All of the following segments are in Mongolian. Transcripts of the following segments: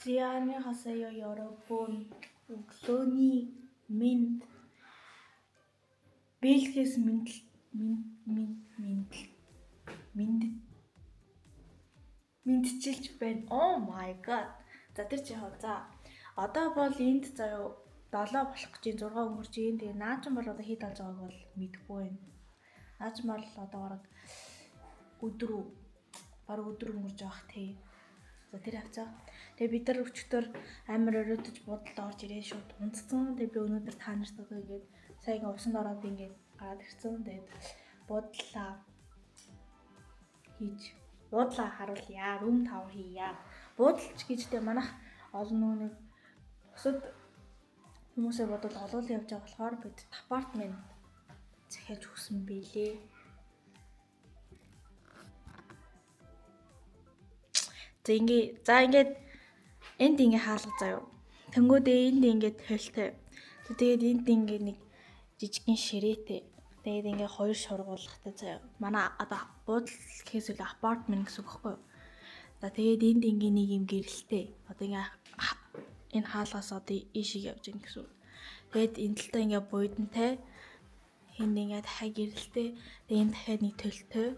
안녕하세요 여러분. өглөөний минь Бэлгээс мэдчилж байна. Oh my god. За тэр чи хоо. За одоо бол энд заяа 7 болох гэж 6 өнгөрч юм. Тэгээ наачин бол одоо хэд болж байгааг бол мэдэхгүй байна. Наачин бол одоо бараг өдөр өнгөрж байгаа тий. За тэр хавцаа. Тэгээ бид нар өчтөр амар өрөөдөж будалд орж ирээ шууд унтцсан. Тэгээ би өнөөдөр та нарт одоо ингээд сайн усан ороод ингээд гараад ирсэн. Тэгээд буудлаа харуулъя. Рум тав хийя. Буудалч гэжтэй манайх олон нэг бусад хүмүүсээ бодвол олуулан явж байгаа болохоор бид апартмент захиаж өгсөн билээ. За ингээд энд ингээ хаалга заяа. Тэнгүүдээ энд ингээд толтой. Тэгээд энд ингээ нэг жижигхэн ширээтэй. Тэгээд ингээ хоёр шургуулгатай заяа. Манай одоо буудал гэхээс үл апартмент гэсэн үг байхгүй юу? За тэгээд энд ингээ нэг юм гэрэлтэй. Одоо ингээ энэ хаалгаас одоо ийшиг явж гин гэсэн үг. Тэгээд энэ талтай ингээ буйдантай. Энд ингээ дахиад гэрэлтэй. Тэгээд энэ дахиад нэг толтой.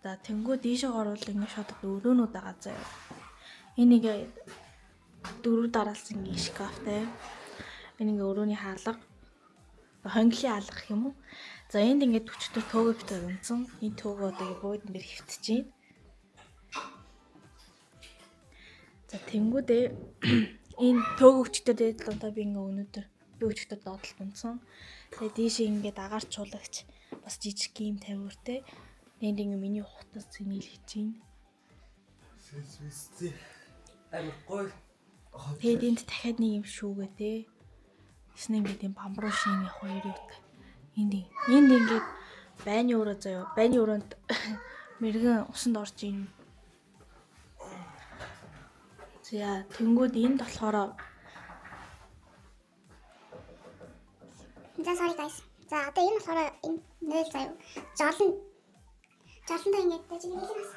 За тэнгүүд ийшээ орвол ингээ шууд өрөөнүүд байгаа заяа. Энэ ингээ дөрөв дараалсан ингээ шкафтай. Энэ ингээ өрөөний хаалга. Хонглын хаалга гэх юм уу? За энд ингээ төчтөр төөгөө битээ унтсан. Энэ төөгөө одоо буудан дээр хөвтөж байна. За тэнгүүдээ энэ төөгөө өчтөр дээд л одоо би ингээ өнөөдөр би өчтөр доотлолт унтсан. Тэгээд дээшээ ингээ дагаар чуулагч бас жижиг гейм тавиуртай. Энд ингээ миний хутас зэнэлж чинь. Амар гоё. Тэгээд энд дахиад нэг юм шүүгээ те. Тэснэ ингээ тийм бамбруу шиний хоёр явдаг. Энд ингээ байны өрөө заяа. Байны өрөөнд мэрэгэн усанд орж ийн. За тэнгүүд энд болохоор sorry guys. За одоо энэ болохоор энэ нэл заяа. Жолондоо ингээд дэж нэг хэлээс.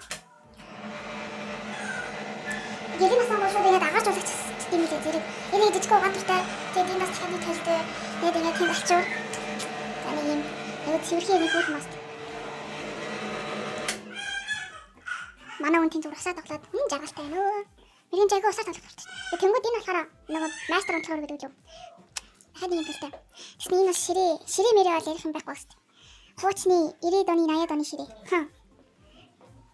Гэрийн асаа болоод ингээд агааж улагч тийм л зэрэг. Энэ жижиг угаатартай. Тэгээд энэ бас дахиад төлтэй. Тэгээд ингээд тийм болчоор. За нэг юм яг цэвэрхэн юм хөл маст. Манай хүн тийм зүгээр усаа тоглоод жаргалтай нөө. Мэрийн жайгаа усаа тоглох болчих. Тэгээд тэнгууд энэ болохоор нөгөө мастер онцлогоор гэдэг үү. Дахиад нэг юм төлтэй. Тэсний энэ бас ширээ мэрээ бол ярих юм байхгүй шүү дээ. Хуучны 90-ад оны 80-ад оны ширээ.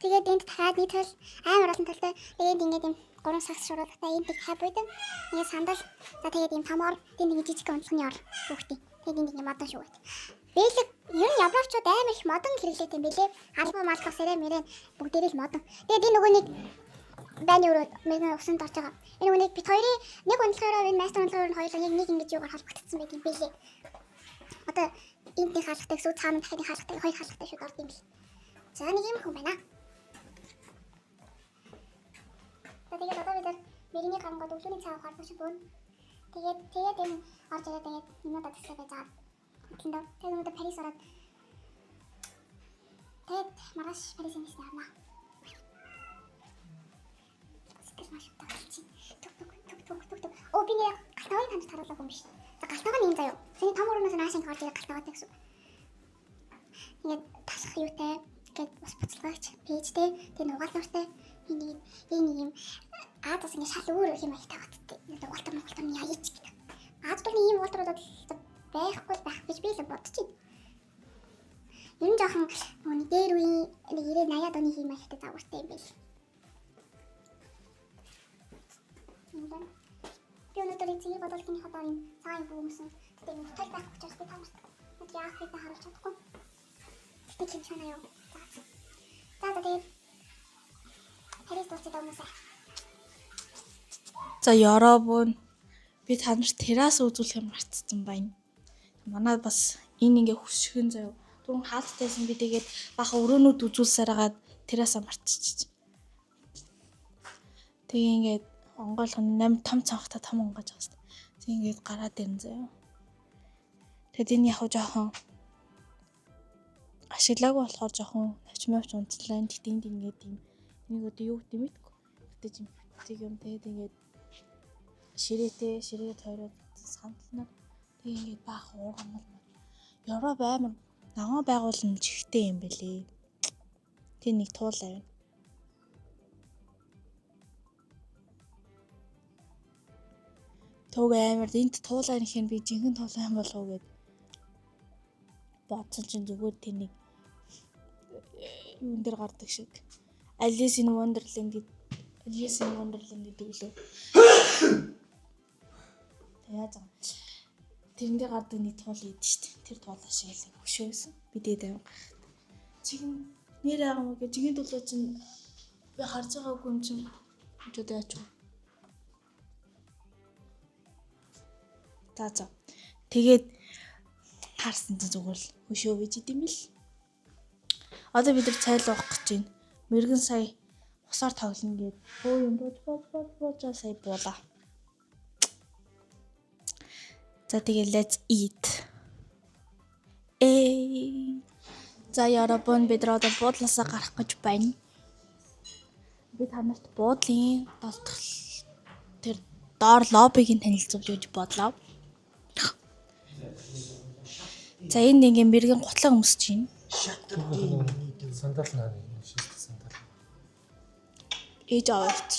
Тэгээд энд дахиад нэг төл амар олон төлтэй. Тэгээд ингээд юм 3 сагс шуурлагатай энд дахиад буйдан. Ингээд сандал. За тэгээд юм томоор тэнд ингээд жижиг онцлогны ор бүгдий. Тэгээд энд ингээд модон шүүгээд. Бэлэг ер нь явлаачууд амар их модон хэрэглээд юм бэлээ. Албан малхас эрэ мэрэн бүгдээрээ л модон. Тэгээд энэ нөгөө нэг байны өрөө мэрэгэн усанд орж байгаа. Энэ нөгөө нэг бит хоёрын нэг онцлогоор энэ мастер онцлогоор нь хоёулаа яг нэг ингэж юугаар холбогдсон байт юм бэлээ. Одоо энд нэг хаалгатай гэсэн цаана дахиад нэг хаалгатай хоёр хаалгатай шууд орд юм бэл. За нэг юм хүн байна. Тэгээд одоо бид мэрийн гарангууд өглөөний цай авахар биш бөөн. Тэгээд энэ орж ирээд тэгээд юмудаа тэсгээ байж байгаа. Тэнд тэгээд өнөөдөр Парис ороод тэгээд маргааш Парис юм байна. Сэтгэл маш тагч. Тук. Оо би нэг галтааны танд харуулаагүй юм биш. За галтаага нь юм заяа. Тэний том өрөөнөөс наашин гарч ирээд галтаагатай гэсэн. Ингээд тасах юутай гээд бас буцалгаач пэйжтэй тэгээд угаалгаартай энэ юм Аадас ингэ шал өөр юм аялтай баттай. Угаалтар яач гэдэг. Аадны ийм угаалтаруудад байхгүй байх гэж би л бодож байна. Ер нь жоохон нөгөө дээр үеийн 90-80-ад оны юм аялтай загвартай юм байл. Би өнөөдөр эцгийг бодолтны хадаар юм цаан бүүмсэн. Тэгээд юм хутал байх учраас би тамарт. Өдөр яах вэ харуулж чадахгүй. Тэгтээ чинь санаа юу. За тэгээд Парис дуусаад өмнөөсөө. За 여러분 би та нарт террас үзүүлэх мартсан байна. Манай бас энэ ингээ хөшгөн заяа. Түрүүн хаалтайсан би тэгээд баха өрөөнүүд үзүүлсээр хагаад террасаа мартчих. Тэгээ ингээд онгойлгон 8 том цанхтай том онгойж байгаа шүү дээ. Тэг ингээд гараад ирэн заяа. Тэгээд энэ яг жоохон ашиглаагүй болохоор жоохон навчмавч унтлаа. Тэтэнд ингээд юм. Энийг одоо юу гэдэг юм бэ? Гэтэж юм. Тэг юм тэгээд ингээд ширээгээ тойроод сандлнаар тэг ингээд баах уургамал Европ амар ногоо байгуулна чихтэй юм бэлээ. Тэг нэг туулаа байна. Төг амар энд туулаа нэхэн би жинхэнэ туулаа юм болов уу гэд бодсон чинь зүгээр тэнийг юун дээр гардаг шиг. Alice in Wonderland гэдэг лөө. Тэгээд тэрэн дээр гардаг нэг туул ийд штт. Тэр туулаа шиг л хөшөөсөн. Би тэгээд чихэн нэр аа юм гэж чихэн туулаа чинь би харж байгаагүй юм чинь өдөө яач вэ? За. Тэгээд харсан чинь зүгээр л хөшөө гэж идэм бил. Одоо бид нар цайл уух гэж байна. Мэргэн сая усаар тоглоно гээд өө юм бож сая буулаа. За тэгээд let's eat. За яробон бид одоо буудлаасаа гарах гэж байна. Би танарт буудлын тэр доор лоббиг нь танилцуулж өгч бодлоо. За энд ингээ мэргэн гутлаа өмсөж байна. Сандал наа шийдсэн сандал. Ээж аваад.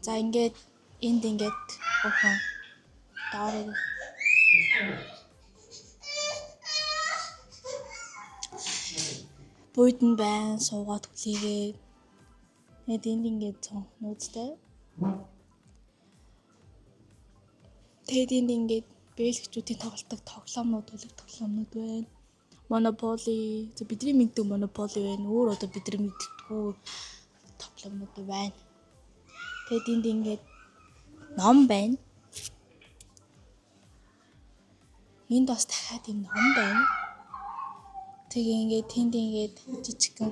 За ингээд энд ингээд уухан доор буудан байн суугаад хүлээгээ. Тэгээд энд ингээд цон нууцтай. Тэгээд энд ингээд бэлгчүүдийн тоглолтог тоглоомнууд байна. Monopoly, бидний мэддэг Monopoly байна. Өөр одоо бидний мэддэггүй тоглоомнууд байна. Тэгээд энд ингээд ном байна. Энд бас дахиад юм ном байна. Тэгээ ингээд тэнд ингээд жижигхэн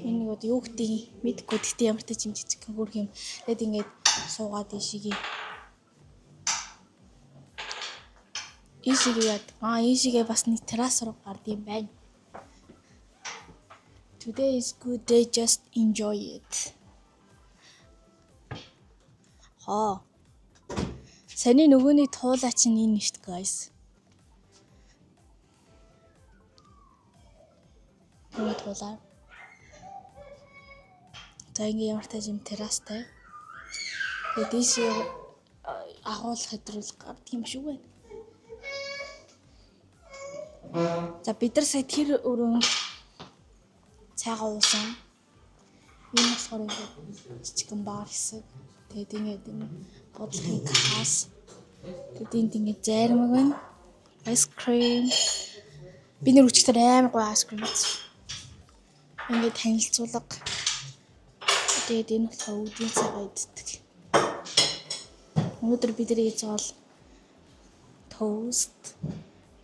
энэ нэг юу гэдэг мэдгүй гэхдээ ямар ч юм жижигхэн хөрх юм. Тэгээд ингээд суугаад ишигээ Ишигээ бас нэг террас руу гардыг байна. Today is good day, just enjoy it. Саяны нөгөөний туулаа чинь энэ нэшт guys. Нөгөө туулаа. За ингээ ямар тааж юм террастай. Тэгээд ишээ агуулах хэдрүүл гардыг юм шүү байна. За бид нар сая тэр өрөөнд цайгаа уусан. Энэ болохоор жижигэн бар хэсэг. Тэгээд ингээд бодлогын каас. Тэгээд энд ингээд зармаг байна. Ice cream. Би нэр өчтөр амар гоё ice cream хийсэн. Ингээд танилцуулга. Тэгээд энэ болохоор үүдийн цагаа иддэг. Өнөөдөр бидний зоол toast.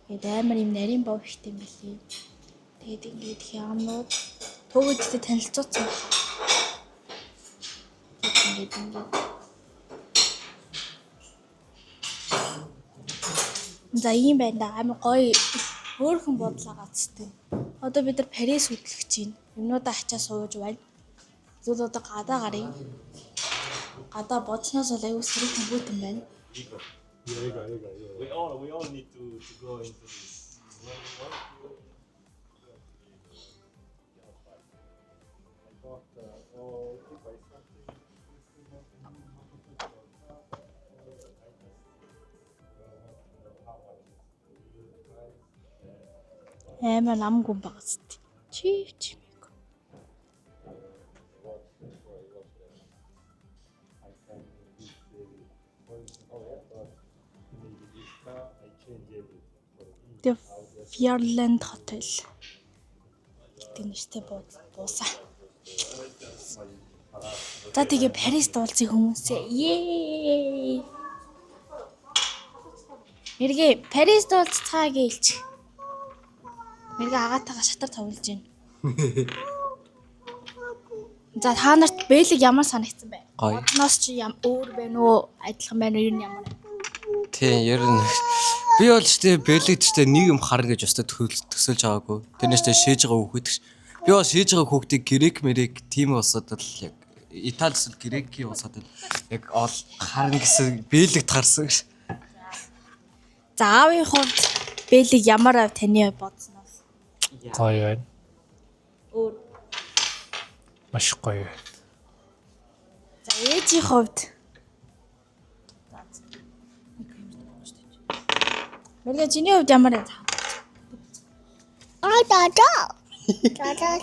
Тэгээд амар юм нарийн бов ихтэй юм билий. Тэгээд ингээд хямнууд төгөөдтэй танилцуулсан. Тэгээд за ийм байна да амар гоё хөөрхөн бодлоо гацтай. Одоо бид нар Парис хөтлөж байна. Юмнуудаа ачаа сууж байна. Зүл одоо гадаа гарыг. Гадаа бодсноос л аюу сэрхэн бүтэн байна. We all need to go into this. Амар амгүй багс. Чив. The Fierland Hotel. гэдэг нэртэй буусан. За тэгээ Парис дуулцын хүмүүсээ. Ее. Мэргээ Парис дуулц цааг ээлч. Мэргээ агаатайгаа шатар тоглож байна. За та нарт бэлэг ямар санагдсан бэ? Одноос чи өөр байна уу? Адилхан байна уу? Юу ямар? Тийм, ер нь би бол ч тийм бэлэг ч тийм нэг юм харна гэж өстой төсөөлж байгаагүй. Тэрнээс ч шээж байгаа хүүхэд. Би бол шээж байгаа хүүхдийг грек мэрэг тийм усад л яг Итали эсвэл Грекийн улсуудад яг ол харна гэсэн Бельгид харсан ш. За аавын хувьд Бэлэг ямар ав таны бодсноос? Гоё байна. Өөр. Маш гоё байна. За ээжийн хувьд. Мэргэ чиний хувьд ямар ав? За.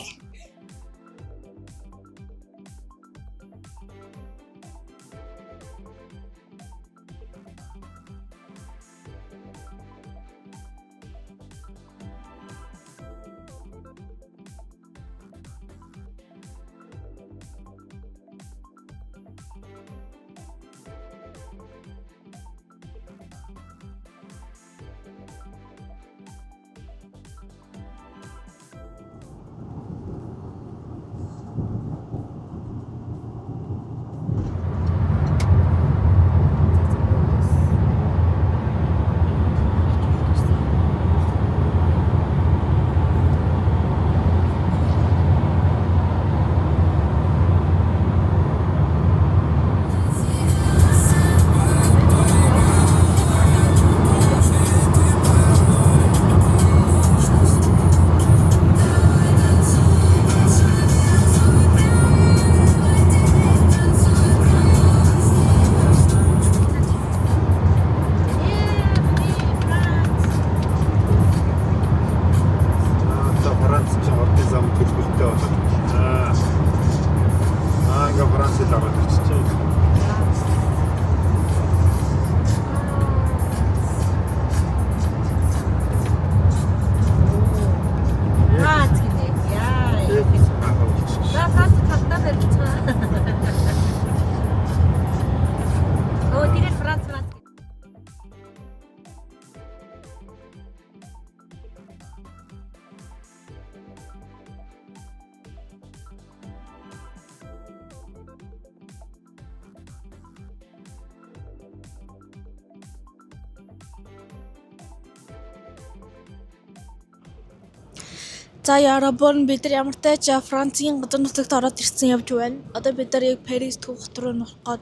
За Яробон бид нар ямар тач Францын газар нутагт ороод ирсэн явж байна. Одоо бид нар яг Парис түүх руу нурах гээд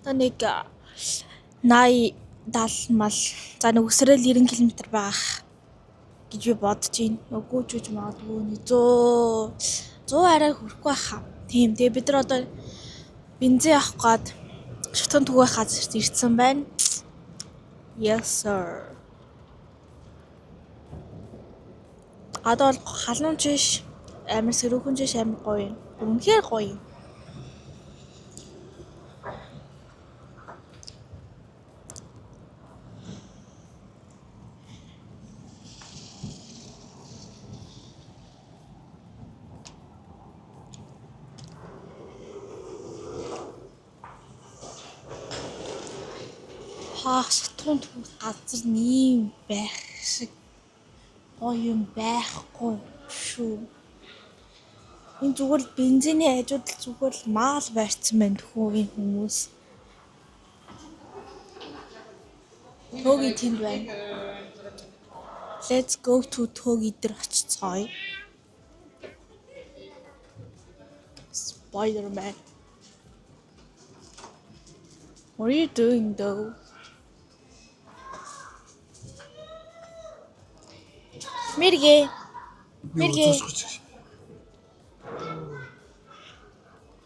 одоо нэг 80 70 мал за нэг өсрөөл 90 км байх гэж би бодож байна. Үгүй ч үгүй магадгүй 100 арай хүрэхгүй байхаа. Тийм. Тэгээ бид нар одоо бензин авах гээд шатхан түгээх газарт ирсэн байна. Yes sir. Одоо халуун чиш амар сэрүүхэн чиш амар гоё юм. Үнэхээр гоё юм. Сатуун түг газар нэм байх шиг гоё юм байхгүй шүү. Энэ зүгээр л бензиний хажууд л зүгээр л маал барьсан байна тхүү энэ хүмүүс. Төөги тэнд байна. Let's go to Төөги дээр очицгоё. Spider-Man. What are you doing though? Мэргэ.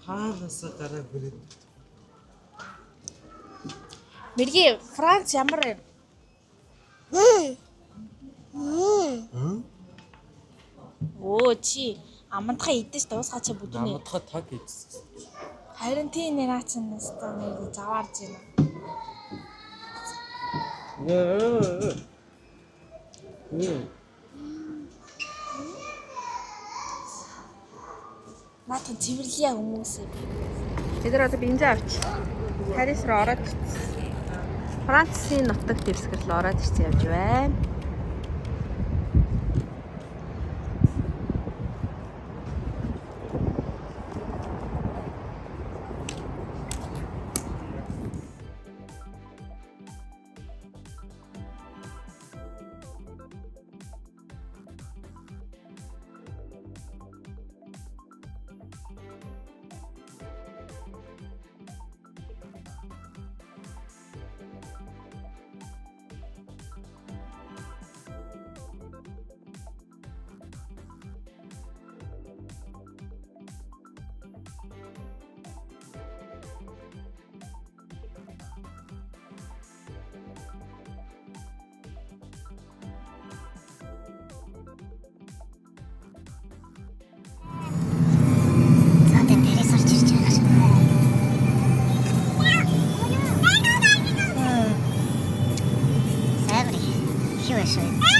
Хаанаас гараа бүрээд. Мэргэ Франц ямар вэ? Оо чи амандха идэж дуусгаач бүдүнэ. Амадха таг хийсэн. Харин тийм нацнаас тоо нэг заваарж байна. Натан цэвэрлэе хүмүүсээ. Бид нар одоо бензин авч Парис руу ороод ирсэн. Францын нутагт дэвсгэрл ороод ирсэн явж байна.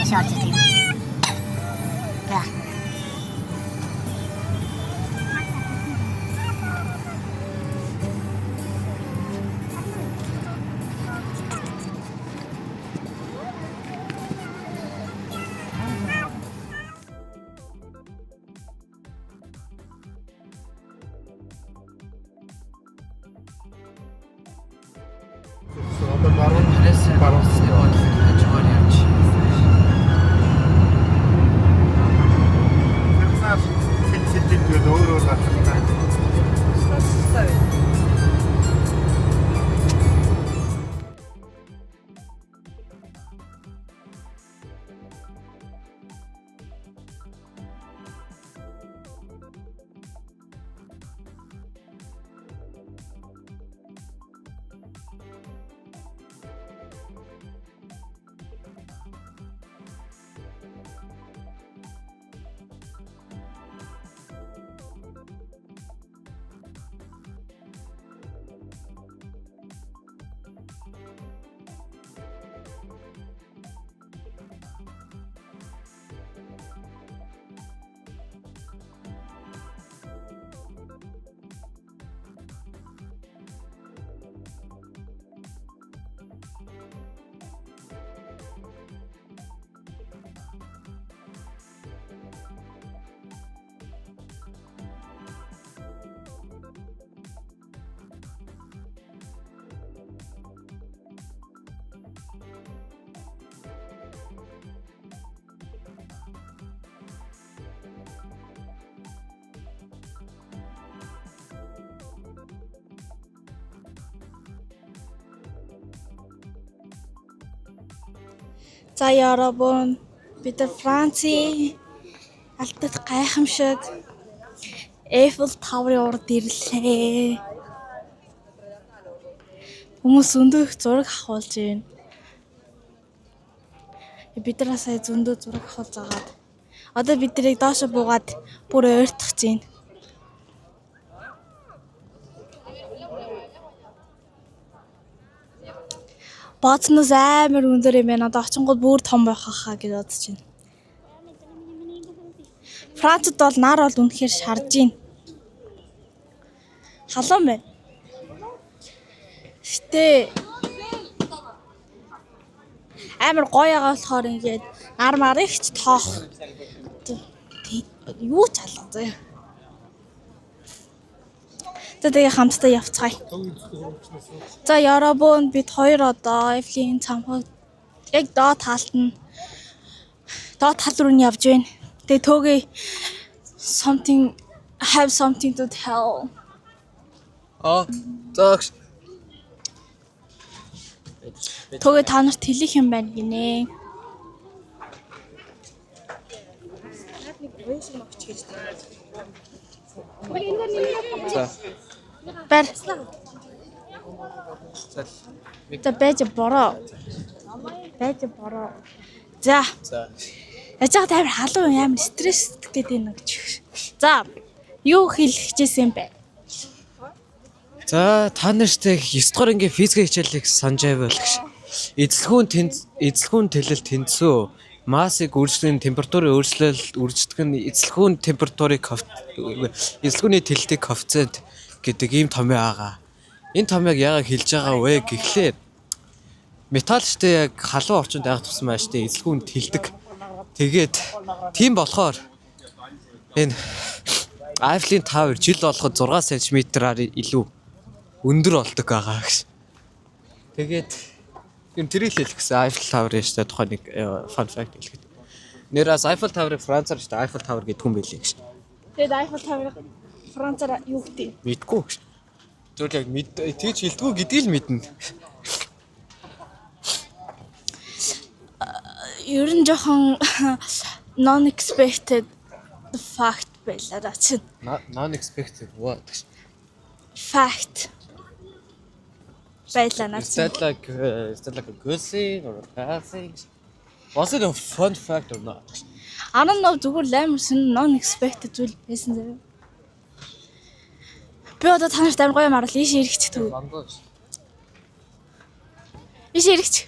цаашаа орж ирдэг юм. За. За 여러분, бид нар Францын алтад гайхамшиг Eiffel Tower-ын урд ирлээ. Хүмүүс өндөх зураг авахулж байна. Бид нар сая зөндөө зураг авахулж агаад. Одоо бид нарыг доош буугаад бүр ойртох чинь. Бооцноос амар өндөр юм байна. Одоо очингууд бүр том байх хаа гэж бодож байна. Францад бол нар бол үнэхээр шарж байна. Халуун байна. Гэтэ амар гоё байгаа болохоор ингээд нар марыгч тоох. Юу ч алга заяа. За тэгээ хамтдаа явцгаая. За 여러분 бид хоёр одоо Eiffel-ийн цамхаг яг доод талд руу нь явж байна. Тэгээ төөгээ have something to tell. Заагш. Төөгээ та нарт хэлэх юм байна гинэ. За. Бар. За байж бороо. За. Яаж амар халуун амар стресс гэдэг нэг ч. За. Юу хэлэх гэжсэн юм бэ? За та нартай 9 дугаар ангийн физик хичээлийг санаж байвал гэж. Эзлэхүүн тэлэл тэнцүү массыг өөрчлөн температурын өөрчлөлт үрждэг нь эзлэхүүн эзлэхүүний тэлэлтийн коэффициент гэдэг ийм томьёо байгаа. Энэ томьёог яагаад хэлж байгаа вэ гэхлээр металл штэ яг халуун орчинд байгаад туссан байна штэ эзлэхүүн тэлдэг. Тэгээд тийм болохоор энэ Eiffel Tower жил болгоод 6 см-аар илүү өндөр болдог байгаа гэж. Тэгээд юм тэрийг хэлэх гэсэн Eiffel Tower-ийн штэ тухайн нэг fun fact хэлэхэд. Нэрээс Eiffel Tower-ыг Францаар штэ Eiffel Tower гэдэг юм байлээ гэж. Тэгээд Eiffel Tower-ыг Францаар юу гэдэг? Мэдгүй гэж. Зүгээр яг тэгж хэлдэггүй гэдгийг л мэднэ. Ер нь жоохон non-expected fact байлаа да чинь. Non-expected what? Fact. Байлаа наа. Is that like a good thing or a bad thing? Was it a fun fact or not? I don't know зүгээр амар сэн non-expected зүйл байсан зэрэг. Би одоо та нарт амар гоё марвал ийш ирэх түү. Ийш ирэх.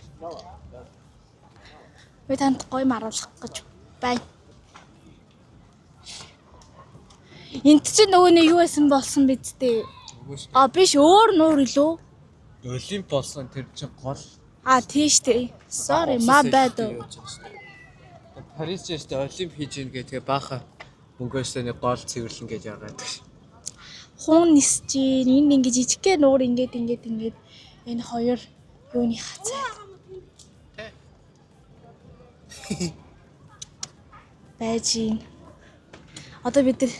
Би танд гоё маруулах гэж байна. Энд чинь нөгөө нэг юу байсан болсон биз дээ. Биш өөр нуур илүү. Олимп болсон тэр чинь гол. Тийш дээ. Sorry, my bad. Парис ч олимп хийж ийн гэдэг баахан мөнгөөсөө нэг гол цэвэрлэн гэж яагаад гэж. Хуун нисэж энэ ингэ жижигхэн нуур ингээд энэ хоёр юуны хацаа. Бэжин. Одоо бид нар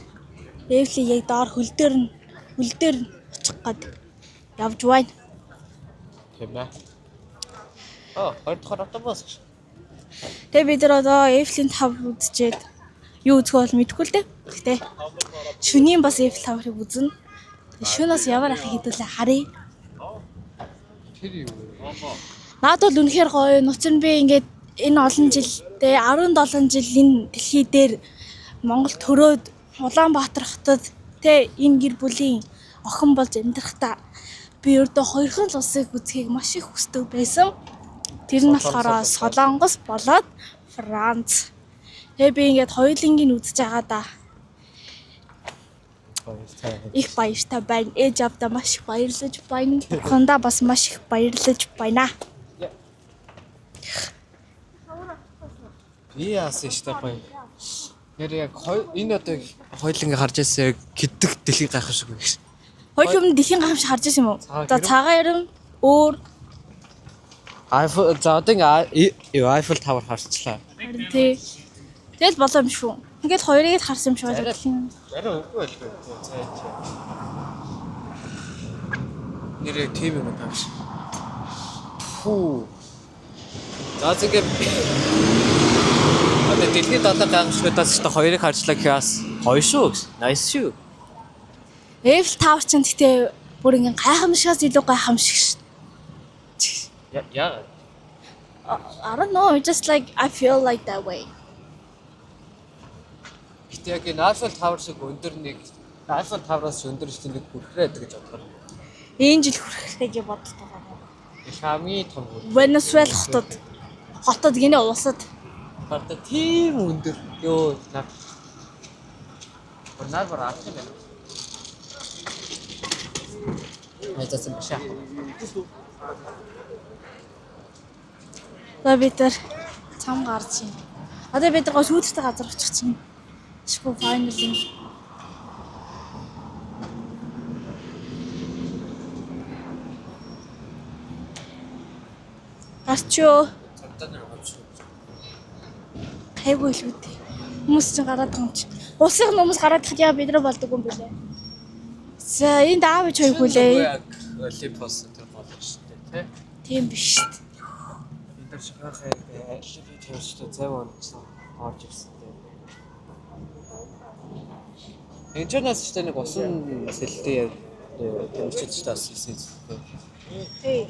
Эвли яг доор хөл дээр нь очих гээд явж байна. Тийм ээ. Хоёр дахь автобус. Тэгээ бид нар одоо Эвлийн 5 үзчихэд юу үзэх бол мэдэхгүй л дээ. Гэтэ шөнийн бас Эвл 5-ыг үзнэ. Шөнөөс ямар ахыг хэдүүлээ харъя. Тэр юу вэ? Наад бол үнэхээр гоё. Нууц нь би ингээд энэ олон жилдээ 17 жил энэ дэлхий дээр Монгол төрөөд Улаанбаатар хотод энэ гэр бүлийн охин болж амьдрахдаа би өөртөө хоёрхан л улсыг үзхийг маш их хүсдэг байсан. Тэр нь болохоор Солонгос болоод Франц. Тэгээ би ингээд хоёулангийн үзэж байгаа да. Их баяртай байна. Ээж авдаа маш их баярлаж байна. Хонда бас маш их баярлаж байна. Би яасан штэ гоё. Тэр яг энэ одоо хоёуланг харж байсаа гэдэг дэлхийг гайхах шиг байна. Хоёр юм дэлхийн гамш харж байсан юм уу? За цагаан ярим өөр Eiffel за одоо Eiffel Tower харчлаа. тий. Тэгэл болоо юм шүү. Ингээд хоёрыг харсан юм шиг байна. Арай үгүй байлгүй. Нэрээ тийм юм тааш. Фу. За зэгээ одоо дэлхийд одоо гайхамшигтаас ч хоёрыг харчлаа гэхээс гоё шүү. Nice шүү. Eiffel Tower ч гэхдээ бүр ингээд гайхамшигаас илүү гайхамшиг шүү. Yeah. I don't know, just like I feel like that way. Гэтэ яг энэ Eiffel Tower шиг өндөр нэг Eiffel Tower-аас өндөр шүү нэг хүрхрээд гэж бодлоо. Энэ жил хүрэх гэж боддог байгаа. Хамгийн том. Венесуэл хотод гинэ улсад Барта тийм өндөр. Йоо наа. Бар авах юм байна. Хайцсан башаа. За бид нар цам гарч байна. Одоо бид гоо шүүдтэй газар очих чинь. Шгүй finally. Гарчөө. Хайгүй л үүдээ. Хүмүүс чинь гараад байгаа юм чи. Улсын хүмүүс гараад хад яа бид нар болдог юм бэлээ. За энд аав ич хоёргүй лээ. Олимпос тэр болох шүү дээ, Тийм биш шүү дээ. бид нар шахахай Олимпик төвчтэй зав онцсон орж ирсэн дээ. Энэчнээс ч нэг усан сэлтэй төвчтэй ч тас хийсэн дээ. Тий.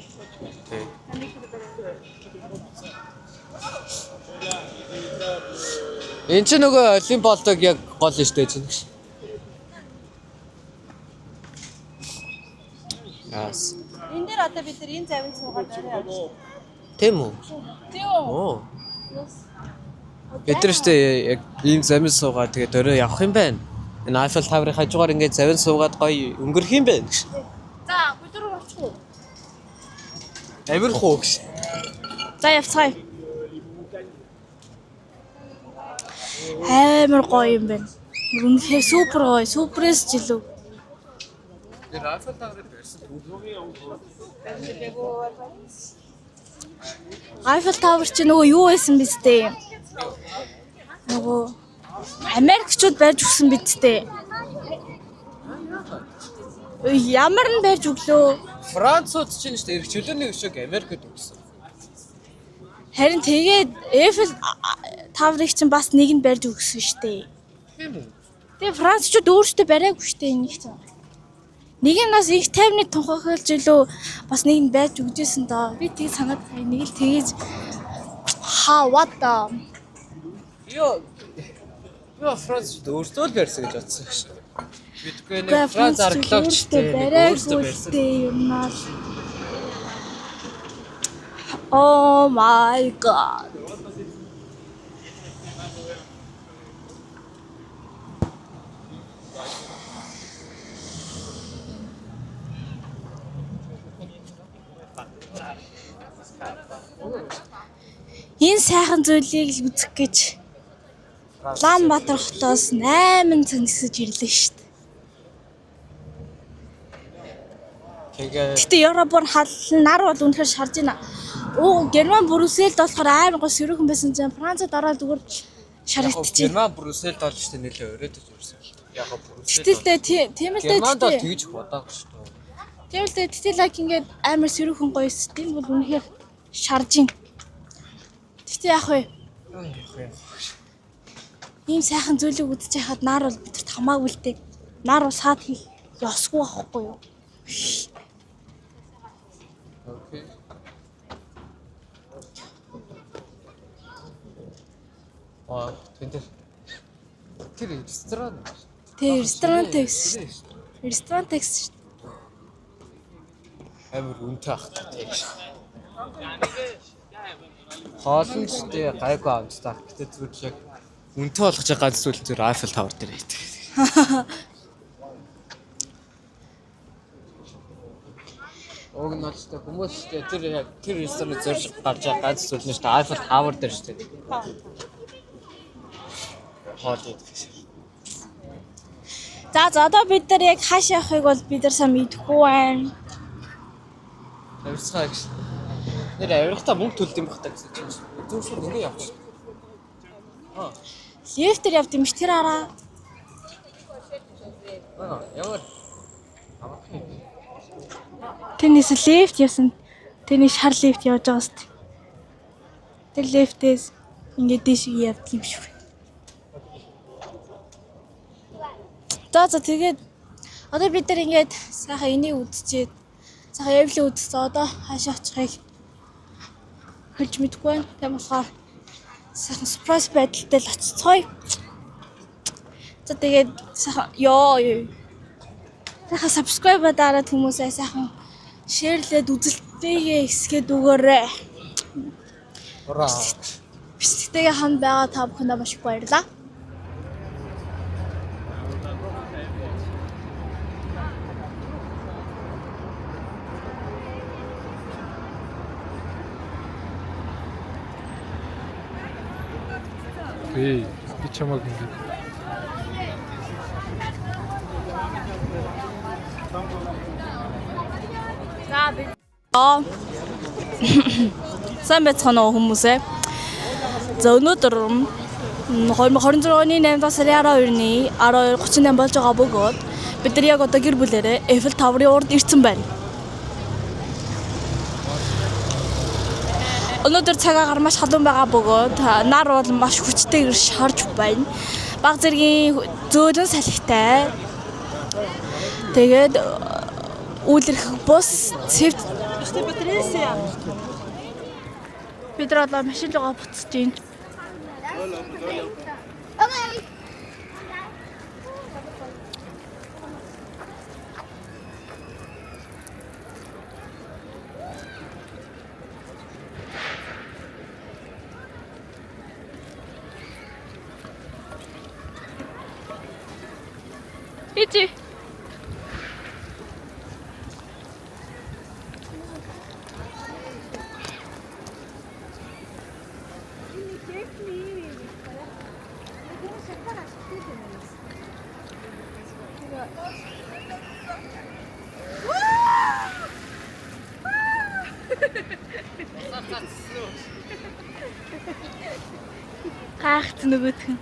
Энд ч нөгөө олимп болдог яг гол нь шүү дээ. Яас. Энэ дээр одоо бид нар энэ завыг суугаад орой явж. Тийм үү? Тийм үү? Оо. Бид нар ч яг ийм замын суугаад тэгээд орой явах юм байна. Энэ Eiffel Tower-ын хажуугаар ингээд завын суугаад гоё өнгөрөх юм байна гэж. За бид нар очих уу? Амир хуу гэж. За явцгаая. Амар гоё юм байна. Үнэхээр супер гоё, суперэс ч илүү. Тэр Eiffel Tower-ыг барьсан Eiffel Tower чи нөгөө юу байсан биз дээ? Нөгөө Америкчууд барьж өгсөн биз дээ. Ямар нь барьж өглөө? Францууд чинь шүү дээ эрх чөлөөний өшөөг Америкт өгсөн. Харин тэгээд Eiffel Tower-ыг чинь бас нэг нь барьж өгсөн шүү дээ. Тийм үү? Тэгээ Францчууд өөрсдөө бариагүй шүү дээ энийг чинь. Нэг нь бас их тайвны тунхаглаж илүү бас нэг нь байж өгчээсэн доо. Би тийг санаад байгаа. Нэг л тэгэж what the Йоо Франц өөртөө л барьсан гэж бодсон шүү. Бидгүй Гэхдээ нэг Франц археологчтэй өөртөө барьсан. юм аа. Oh my god. Энэ сайхан зүйлийг л үзэх гэж Улаанбаатар хотоос 8 цаг нисэж ирлээ шүү дээ. Тэгээ Гэтэ Европоор нар бол үнэхээр шарж байна. Герман Брюсселд болохоор амар гоо сэрүүхэн байсан чинь Францад ороод зүгээр шарагдчих. Герман Брюсселд олж штэ нэлээ өрөөдөж ирсэн. Яг Брюссел. Гэтэл тийм л дээ. Германд бол тэгж бодоагүй шүү дээ. Тийм л дээ. Гэтэл лайк ингээд амар сэрүүхэн гоё эс. Тийм бол үнэхээр шарж байна. Гэтэл яах вэ? Ийм сайхан зүйлийг үзэж байхад нар бол бидэрт хамаагүй л дээ. Нар бол саад хийх ёсгүй байхгүй юу? Окей. Тэр ресторан. Тэ ресторан такс. Ресторан такс. Амар үнэтэй ах та тийм. Хоолн штэ гайгүй амттай. Гэтэ зүгээр яг үнэтэй болгож ганц зүйл зүгээр Eiffel Tower дээр байдаг. Уг нь ч хүмүүс штэ тэр ресторан зорж гарч байгаа ганц зүйл нь штэ Eiffel Tower дээр штэ. Хоол идэх. За одоо бид нар яг хааш явахыг бол бид нар сайн мэдэхгүй байна. Авирцгаа гэж. Нэр авирахтаа мөнгө төлд юм бах та гэсэн чинь. Зүгээр шууд ингэ явчих. Лифтээр явд юм ш тэр араа. Ямар Тэрнээс лифт явсан. Тэрний шар лифт явж байгаа сте. Тэр лифтээс ингээд дэш явд юм шүү. За тэгээд одоо бид нар ингээд сайхан энийг үзчихэд сайхан явлыг үзсэн. Одоо хаашаа очихыг хэлж мэдэхгүй байна. Тийм болохоор сайхан surprise байдалтай л очицгоё. За тэгээд сайхан сайхан subscribe дараад хүмүүсээ сайхан шеэрлээд үзэлттэйгээ хэсгээд өгөөрэй. ураа. Бичлэгтэйгээ хамт байгаа та бүхэндээ маш их баярлалаа. Би чамаг ингэ. За би сайн байцгаана уу хүмүүсээ. За өнөөдөр 2026 оны 8 сарын 12-ны 12:38 болж байгаа бөгөөд бид нар яг одоо гэр бүлээрээ Eiffel Tower-ын урд ирсэн байна. Өнөөдөр цагаагаар маш халуун байгаа бөгөөд нар бол маш хүчтэйгээр шарж байна. Баг зэргийн зөөлөн салхитай. Тэгээд үлрэх бус цэвт бид нар одоо машин руугаа буцаж байна. Иди. Гайхт нөгөөх нь.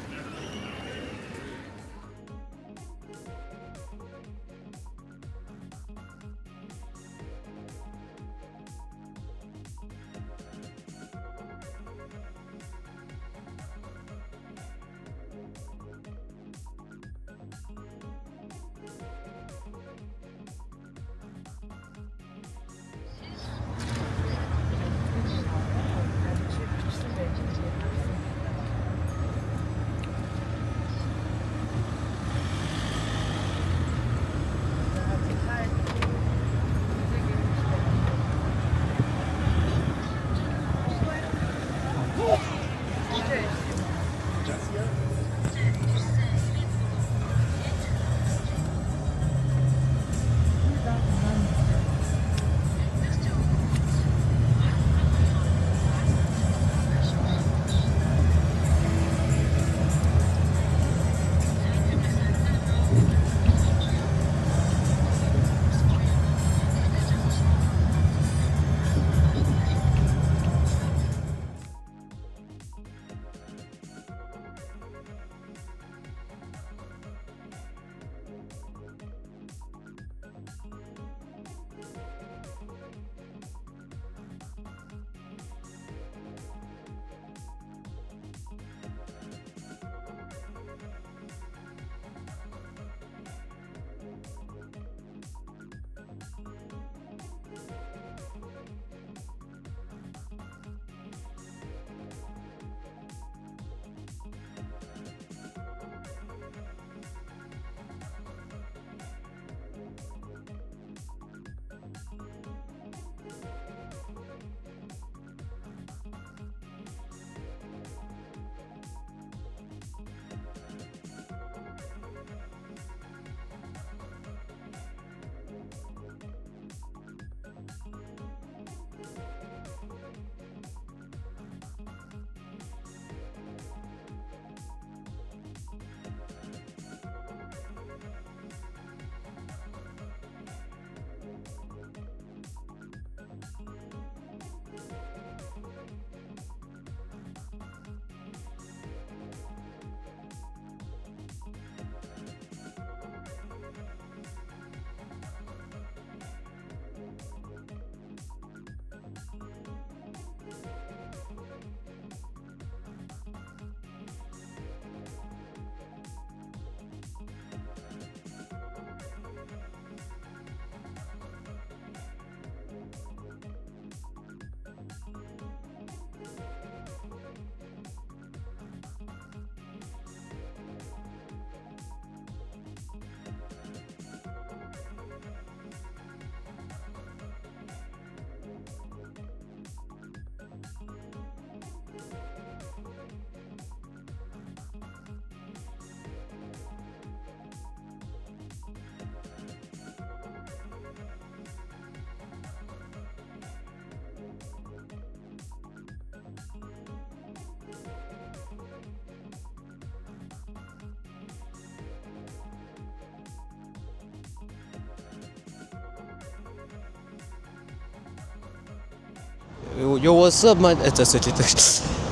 Юусан маань эцэсэлээд.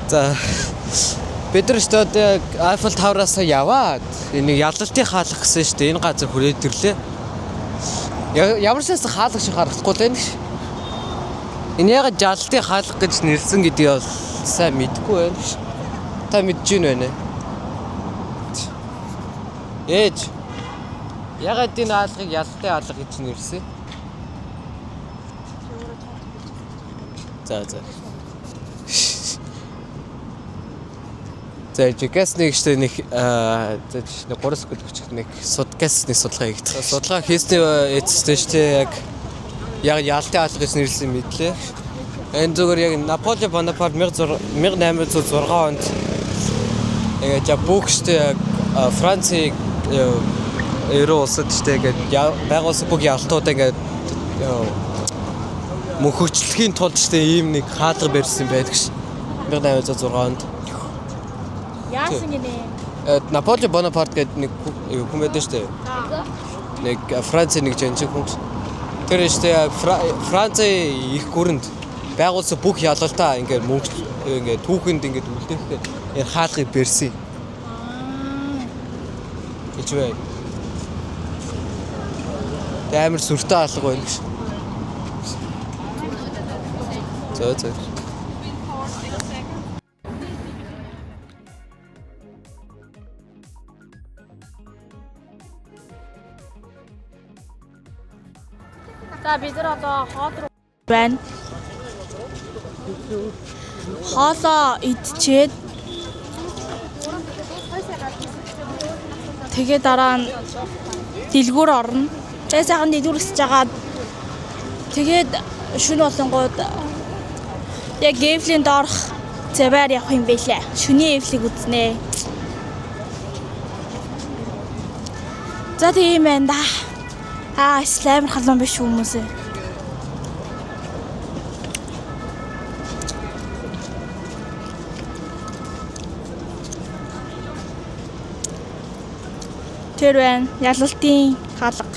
За бид нар ч одоо Eiffel Tower-аас яваад энэ ялалтыг хаалгах гэсэн шүү дээ. Энэ газар хүрээд ирлээ. Ямар ч байсан хаалгах шиг харагдахгүй л байна. Энэ яг ялалтыг хаалгах гэж нэрлсэн гэдгийг бол сайн мэдэхгүй байна. Та мэдэж байна. Ээж. Ягаад энэ хаалгыг ялалтын хаалга гэж нэрлсэн? За. За жигээс нэг штэ нэг 3 секунд өчгт нэг судгаас нэг судалгаа хийгдэх. Судалгаа хийсний эцэстэй штэ яг ялалтын хаалга гэж нэрлсэн мэдлээ. Энэ зүгээр яг Наполеон Бонапарт 1806 онд яг бүх штэ Францыг Евро улсад штэ ингээд байгуулсан бүх ялалтуудаа ингээд мөнхөчлөхийн тулд штэ ийм нэг хаалга барьсан байдаг ш. 1806 онд. Яасан гинэ? Наполеон Бонапарт гэдэг нэг хүн байдаг штэ. Нэг Францын нэг жанчиг хүн. Тэр штэ Францын их гүрэнд байгуулсан бүх ялалтаа ингээд мөнгө ингээд түүхэнд ингээд үлдээхэд энэ хаалгыг барьсан. Гэж байна. Амар сүртэй хаалга байна гэж. За. За бид нар одоо хоол руу байна. Хоолоо идчихэд тэгээ дараа нь дэлгүүр орно. Тэгээ сайхан дэлгүүр өсөж жагаад тэгээд шөнө болонгууд яг Эвлинд орох зэвэр явах юм байлээ. Шөнийн Эвлиг үзнэ. За тийм байна да. Амар халуун биш хүмүүсээ. Тэр байна. Ялалтын хаалга.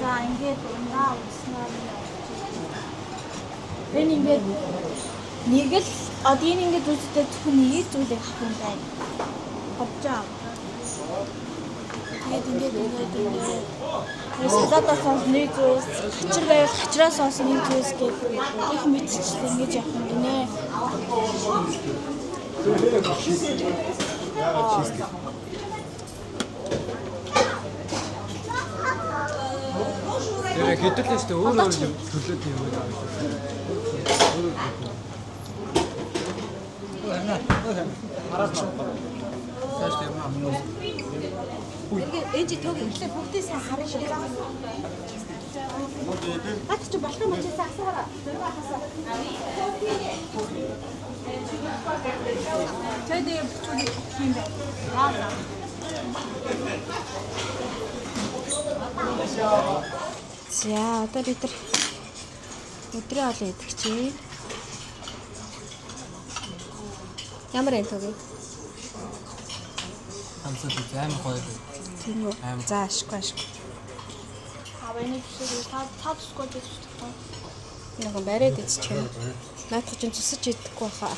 За ингээд ундаа уснаа. Энэ ингээд нэг л одоо энэ ингээд үздэг зөвхөн нэг зүйлийг авах юм байна. Ховжаа. Тэгээд салата соос нэг зүйлс, хачир байвал хачраа соос нэг зүйлс гэх их мэдчихлээ ингэж явах юм гинэ. Тэр хэдэл л штэ өөр төрлөд юм байна. Энд тог ихлэ бүгдээ сайн харна шүү. Бат ч болох юм чи асаараа. Тэдээ бүчгүй юм байна. За одоо бид нар өдрийн хоол идэх чи. Ямар энэ тог? Хамсад амар гоё. Тийм үү. За ашгүй. Аваны бүсээ та тусгүй гэж байна. Нэг юм бариад идчихээ. Наадах чинь зүсэж идэхгүй баха.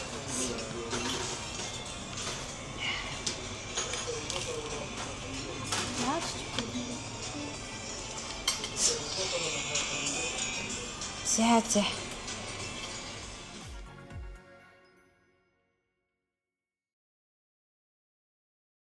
За.